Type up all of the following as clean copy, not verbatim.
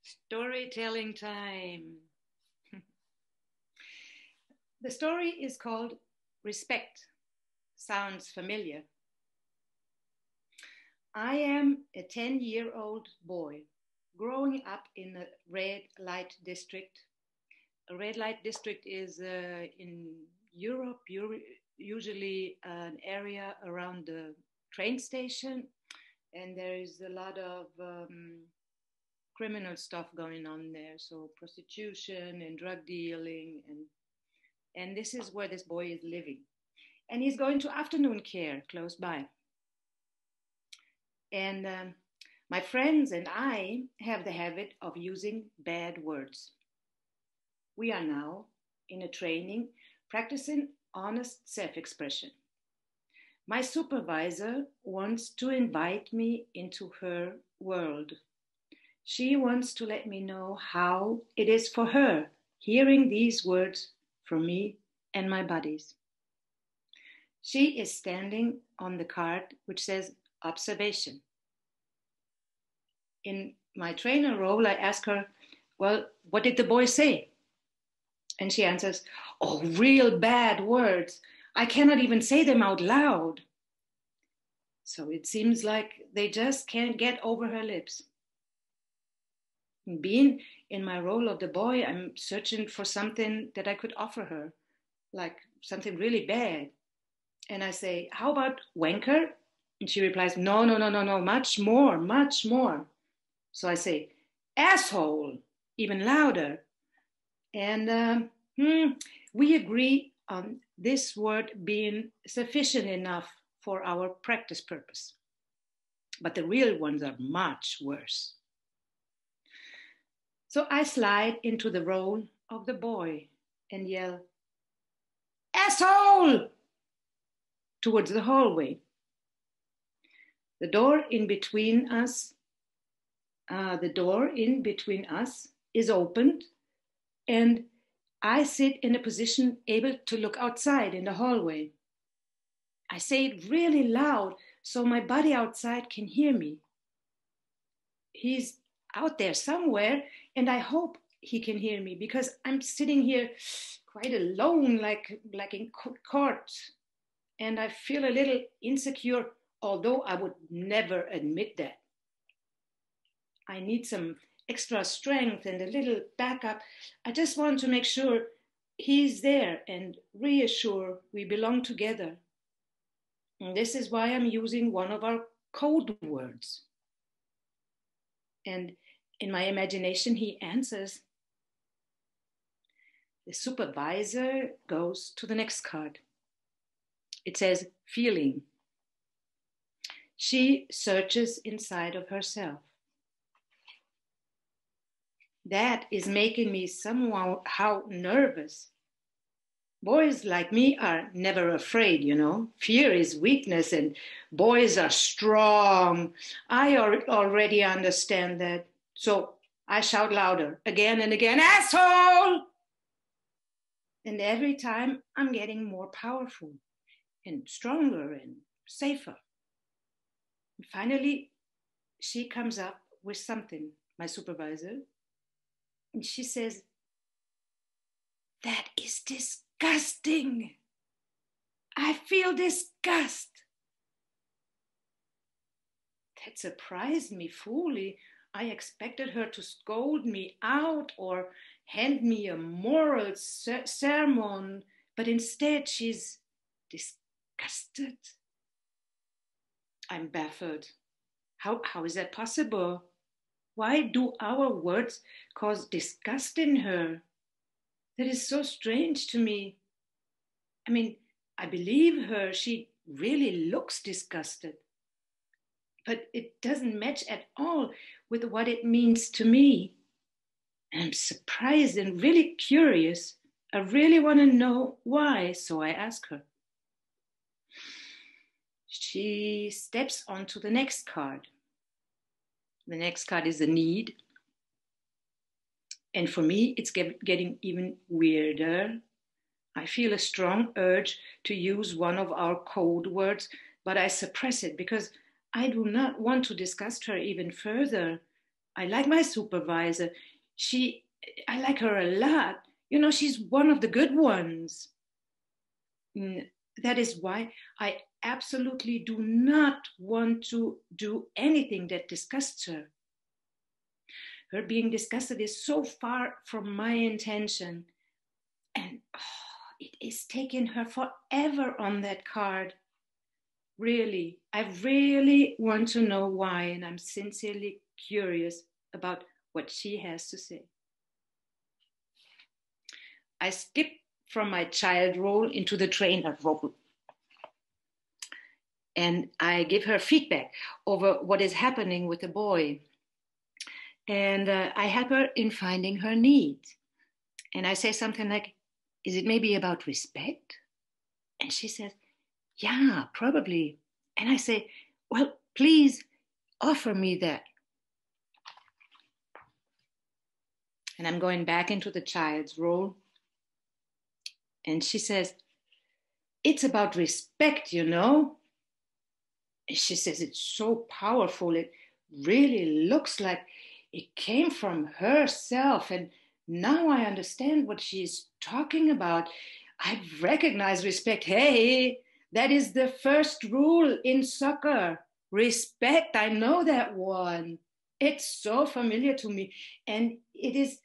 Storytelling time. The story is called Respect. Sounds familiar. I am a 10-year-old boy growing up in a red light district. A red light district is in Europe, usually an area around the train station, and there is a lot of criminal stuff going on there, so prostitution and drug dealing, and this is where this boy is living. And he's going to afternoon care close by. And my friends and I have the habit of using bad words. We are now in a training practicing honest self-expression. My supervisor wants to invite me into her world. She wants to let me know how it is for her hearing these words from me and my buddies. She is standing on the card which says observation. In my trainer role, I ask her, well, what did the boy say? And she answers, oh, real bad words. I cannot even say them out loud. So it seems like they just can't get over her lips. Being in my role of the boy, I'm searching for something that I could offer her, like something really bad. And I say, how about wanker? And she replies, no, much more. So I say, asshole, even louder. And we agree on this word being sufficient enough for our practice purpose. But the real ones are much worse. So I slide into the role of the boy and yell, asshole, towards the hallway. The door in between us is opened, and I sit in a position able to look outside in the hallway. I say it really loud so my buddy outside can hear me. He's out there somewhere, and I hope he can hear me because I'm sitting here quite alone, like in court, and I feel a little insecure, although I would never admit that. I need some extra strength and a little backup. I just want to make sure he's there and reassure we belong together. And this is why I'm using one of our code words. And in my imagination, he answers. The supervisor goes to the next card. It says feeling. She searches inside of herself. That is making me somehow nervous. Boys like me are never afraid, you know. Fear is weakness and boys are strong. I already understand that. So I shout louder again and again, asshole! And every time I'm getting more powerful and stronger and safer. And finally, she comes up with something, my supervisor, and she says, that is disgusting. I feel disgust. That surprised me fully. I expected her to scold me out or hand me a moral sermon, but instead she's disgusted. I'm baffled. How is that possible? Why do our words cause disgust in her? That is so strange to me. I mean, I believe her. She really looks disgusted. But it doesn't match at all with what it means to me. And I'm surprised and really curious. I really want to know why, so I ask her. She steps onto the next card. The next card is a need. And for me, it's getting even weirder. I feel a strong urge to use one of our code words, but I suppress it because I do not want to disgust her even further. I like my supervisor. I like her a lot. You know, she's one of the good ones. That is why I absolutely do not want to do anything that disgusts her. Her being disgusted is so far from my intention. And it is taking her forever on that card. Really, I really want to know why, and I'm sincerely curious about what she has to say. I skip from my child role into the trainer role. And I give her feedback over what is happening with the boy. And I help her in finding her needs. And I say something like, is it maybe about respect? And she says, yeah, probably. And I say, well, please offer me that. And I'm going back into the child's role. And she says, it's about respect, you know. And she says, it's so powerful. It really looks like it came from herself. And now I understand what she's talking about. I recognize respect. Hey, that is the first rule in soccer. Respect, I know that one. It's so familiar to me. And it is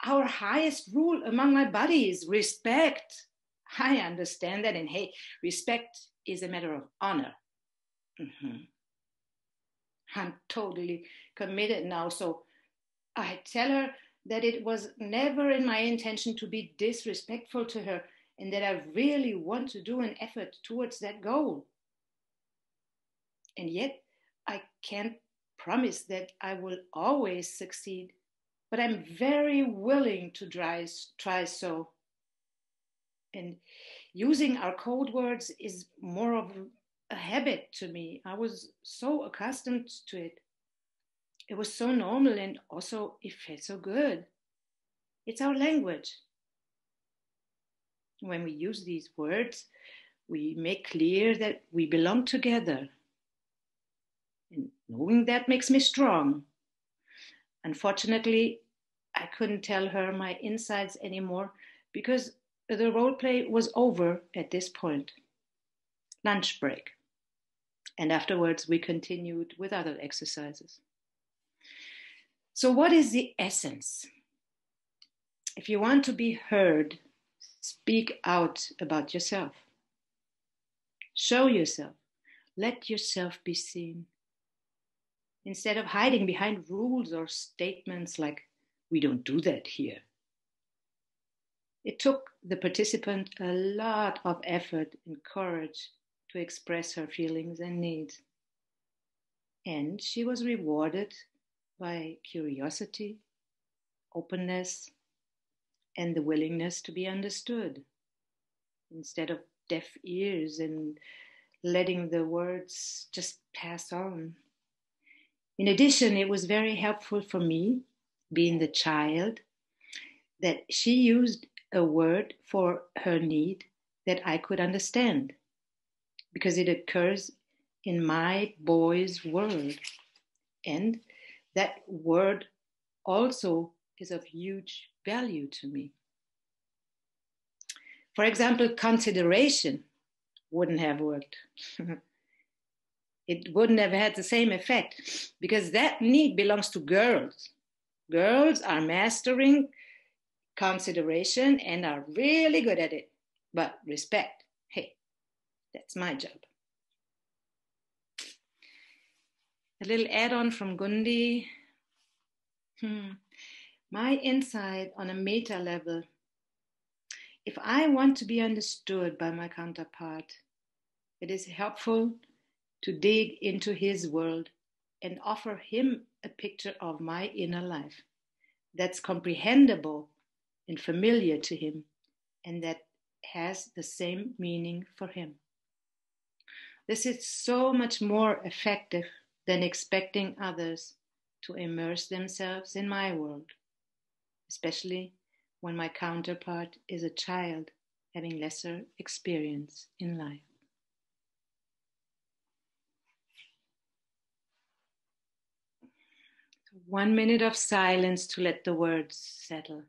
our highest rule among my buddies, respect. I understand that. And hey, respect is a matter of honor. Mm-hmm. I'm totally committed now. So I tell her that it was never in my intention to be disrespectful to her and that I really want to do an effort towards that goal. And yet I can't promise that I will always succeed, but I'm very willing to try so. And using our code words is more of a habit to me. I was so accustomed to it. It was so normal, and also it felt so good. It's our language. When we use these words, we make clear that we belong together. And knowing that makes me strong. Unfortunately, I couldn't tell her my insides anymore because the role play was over at this point. Lunch break. And afterwards, we continued with other exercises. So what is the essence? If you want to be heard, speak out about yourself. Show yourself. Let yourself be seen. Instead of hiding behind rules or statements like, we don't do that here. It took the participant a lot of effort and courage to express her feelings and needs. And she was rewarded by curiosity, openness, and the willingness to be understood, instead of deaf ears and letting the words just pass on. In addition, it was very helpful for me, being the child, that she used a word for her need that I could understand, because it occurs in my boy's world. And that word also is of huge value to me. For example, consideration wouldn't have worked. It wouldn't have had the same effect because that need belongs to girls. Girls are mastering consideration and are really good at it. But respect, hey, that's my job. A little add-on from Gundi. My insight on a meta level. If I want to be understood by my counterpart, it is helpful to dig into his world and offer him a picture of my inner life that's comprehensible and familiar to him and that has the same meaning for him. This is so much more effective than expecting others to immerse themselves in my world, especially when my counterpart is a child having lesser experience in life. 1 minute of silence to let the words settle.